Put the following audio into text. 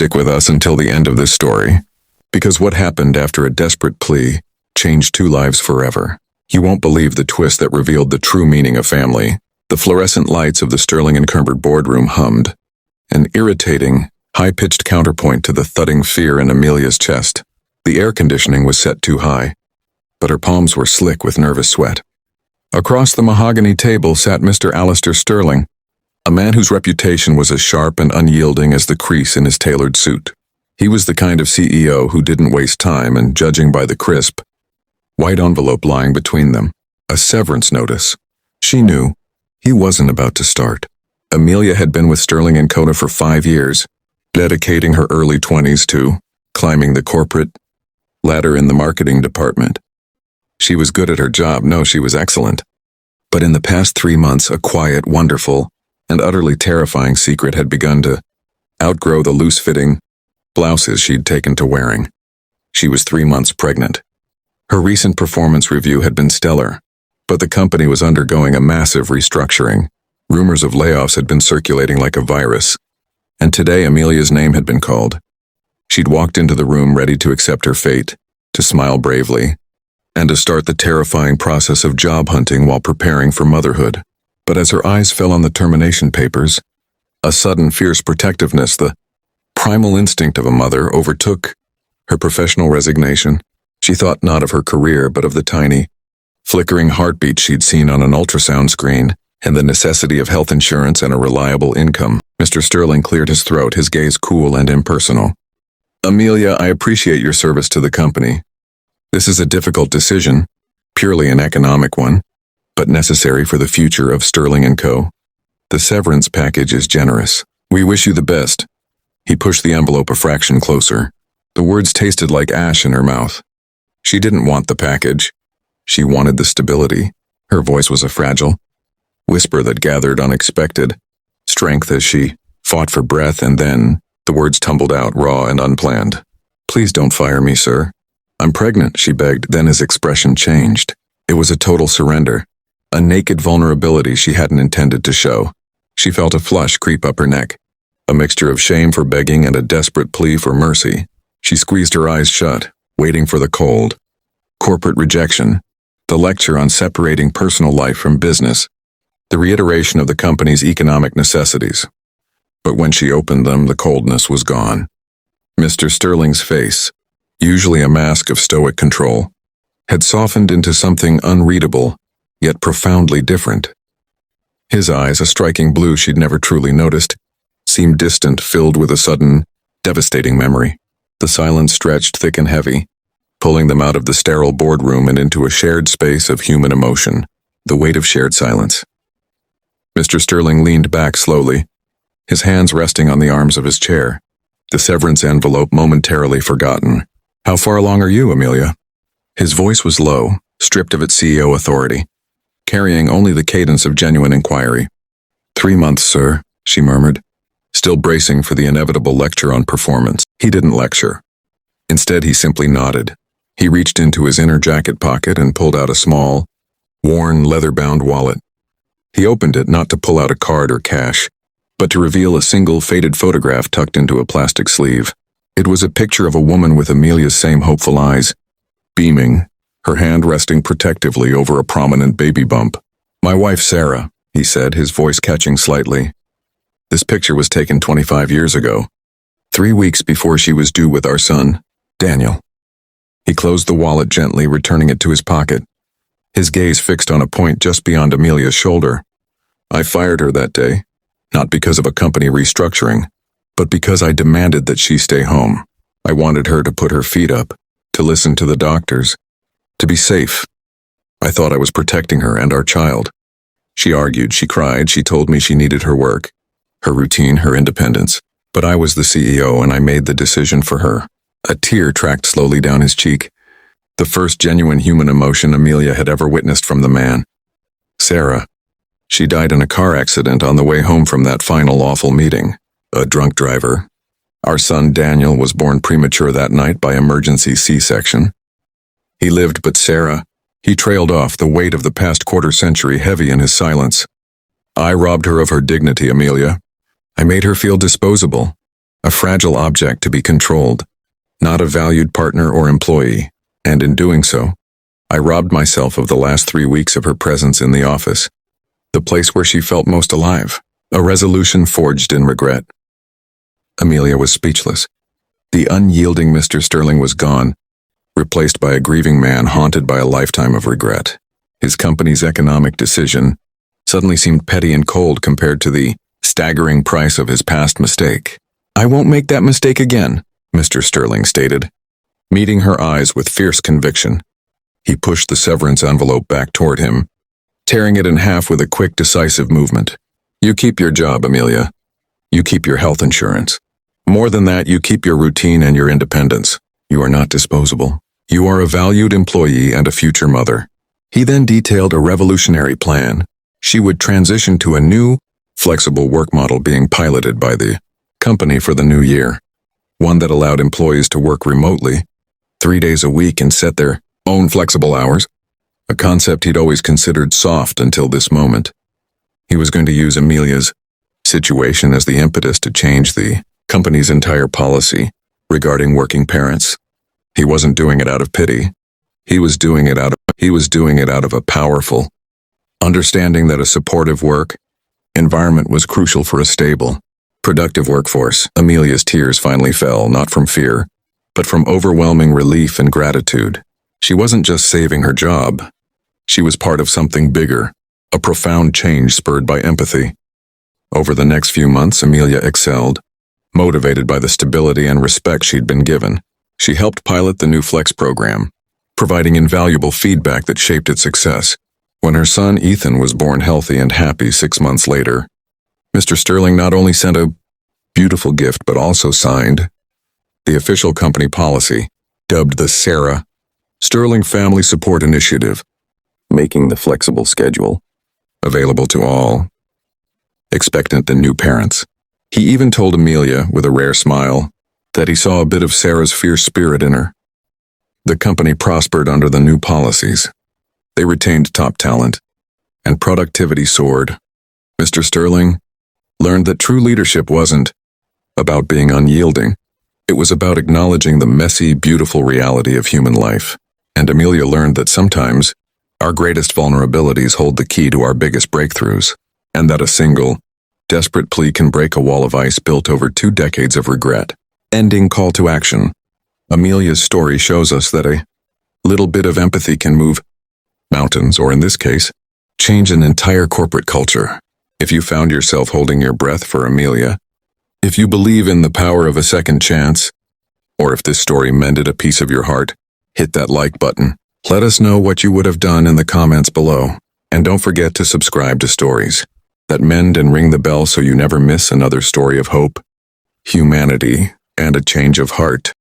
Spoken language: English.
Stick with us until the end of this story, because what happened after a desperate plea changed two lives forever. You won't believe the twist that revealed the true meaning of family. The fluorescent lights of the Sterling and Kerber boardroom hummed, an irritating, high-pitched counterpoint to the thudding fear in Amelia's chest. The air conditioning was set too high, but her palms were slick with nervous sweat. Across the mahogany table sat Mr. Alistair Sterling, a man whose reputation was as sharp and unyielding as the crease in his tailored suit. He was the kind of CEO who didn't waste time, and judging by the crisp, white envelope lying between them, a severance notice, she knew he wasn't about to start. Amelia had been with Sterling and Coda for 5 years, dedicating her early 20s to climbing the corporate ladder in the marketing department. She was good at her job, no, she was excellent. But in the past 3 months, a quiet, wonderful, and utterly terrifying secret had begun to outgrow the loose-fitting blouses she'd taken to wearing. She was 3 months pregnant. Her recent performance review had been stellar, but the company was undergoing a massive restructuring. Rumors of layoffs had been circulating like a virus, and today Amelia's name had been called. She'd walked into the room ready to accept her fate, to smile bravely, and to start the terrifying process of job hunting while preparing for motherhood. But as her eyes fell on the termination papers, a sudden fierce protectiveness, the primal instinct of a mother, overtook her professional resignation. She thought not of her career, but of the tiny, flickering heartbeat she'd seen on an ultrasound screen, and the necessity of health insurance and a reliable income. Mr. Sterling cleared his throat, his gaze cool and impersonal. Amelia, I appreciate your service to the company. This is a difficult decision, purely an economic one, but necessary for the future of Sterling & Co. The severance package is generous. We wish you the best. He pushed the envelope a fraction closer. The words tasted like ash in her mouth. She didn't want the package. She wanted the stability. Her voice was a fragile whisper that gathered unexpected strength as she fought for breath, and then the words tumbled out raw and unplanned. Please don't fire me, sir. I'm pregnant, she begged. Then his expression changed. It was a total surrender, a naked vulnerability she hadn't intended to show. She felt a flush creep up her neck, a mixture of shame for begging and a desperate plea for mercy. She squeezed her eyes shut, waiting for the cold, corporate rejection, the lecture on separating personal life from business, the reiteration of the company's economic necessities. But when she opened them, the coldness was gone. Mr. Sterling's face, usually a mask of stoic control, had softened into something unreadable, yet profoundly different. His eyes, a striking blue she'd never truly noticed, seemed distant, filled with a sudden, devastating memory. The silence stretched thick and heavy, pulling them out of the sterile boardroom and into a shared space of human emotion, the weight of shared silence. Mr. Sterling leaned back slowly, his hands resting on the arms of his chair, the severance envelope momentarily forgotten. How far along are you, Amelia? His voice was low, stripped of its CEO authority, carrying only the cadence of genuine inquiry. 3 months, sir, she murmured, still bracing for the inevitable lecture on performance. He didn't lecture. Instead, he simply nodded. He reached into his inner jacket pocket and pulled out a small, worn, leather-bound wallet. He opened it not to pull out a card or cash, but to reveal a single faded photograph tucked into a plastic sleeve. It was a picture of a woman with Amelia's same hopeful eyes, beaming, her hand resting protectively over a prominent baby bump. My wife, Sarah, he said, his voice catching slightly. This picture was taken 25 years ago, 3 weeks before she was due with our son, Daniel. He closed the wallet gently, returning it to his pocket, his gaze fixed on a point just beyond Amelia's shoulder. I fired her that day, not because of a company restructuring, but because I demanded that she stay home. I wanted her to put her feet up, to listen to the doctors, to be safe. I thought I was protecting her and our child. She argued, she cried, she told me she needed her work, her routine, her independence. But I was the CEO and I made the decision for her. A tear tracked slowly down his cheek, the first genuine human emotion Amelia had ever witnessed from the man. Sarah. She died in a car accident on the way home from that final awful meeting. A drunk driver. Our son Daniel was born premature that night by emergency C-section. He lived, but Sarah, he trailed off, the weight of the past quarter-century heavy in his silence. I robbed her of her dignity, Amelia. I made her feel disposable. a fragile object to be controlled, not a valued partner or employee, and in doing so, I robbed myself of the last 3 weeks of her presence in the office, the place where she felt most alive, a resolution forged in regret. Amelia was speechless. The unyielding Mr. Sterling was gone, replaced by a grieving man haunted by a lifetime of regret. His company's economic decision suddenly seemed petty and cold compared to the staggering price of his past mistake. "I won't make that mistake again," Mr. Sterling stated, meeting her eyes with fierce conviction. He pushed the severance envelope back toward him, tearing it in half with a quick, decisive movement. "You keep your job, Amelia. You keep your health insurance. More than that, you keep your routine and your independence. You are not disposable. You are a valued employee and a future mother." He then detailed a revolutionary plan. She would transition to a new, flexible work model being piloted by the company for the new year, one that allowed employees to work remotely, 3 days a week and set their own flexible hours, a concept he'd always considered soft until this moment. He was going to use Amelia's situation as the impetus to change the company's entire policy regarding working parents. He wasn't doing it out of pity. He was doing it out of a powerful understanding that a supportive work environment was crucial for a stable, productive workforce. Amelia's tears finally fell, not from fear, but from overwhelming relief and gratitude. She wasn't just saving her job. She was part of something bigger, a profound change spurred by empathy. Over the next few months, Amelia excelled, motivated by the stability and respect she'd been given. She helped pilot the new Flex program, providing invaluable feedback that shaped its success. When her son Ethan was born healthy and happy 6 months later, Mr. Sterling not only sent a beautiful gift but also signed the official company policy, dubbed the Sarah Sterling Family Support Initiative, making the flexible schedule available to all expectant and new parents. He even told Amelia, with a rare smile, that he saw a bit of Sarah's fierce spirit in her. The company prospered under the new policies. They retained top talent, and productivity soared. Mr. Sterling learned that true leadership wasn't about being unyielding. It was about acknowledging the messy, beautiful reality of human life. And Amelia learned that sometimes our greatest vulnerabilities hold the key to our biggest breakthroughs, and that a single, desperate plea can break a wall of ice built over 2 decades of regret. Ending call to action. Amelia's story shows us that a little bit of empathy can move mountains, or in this case, change an entire corporate culture. If you found yourself holding your breath for Amelia, if you believe in the power of a second chance, or if this story mended a piece of your heart, hit that like button. Let us know what you would have done in the comments below. And don't forget to subscribe to Stories That Mend and ring the bell so you never miss another story of hope, humanity, and a change of heart.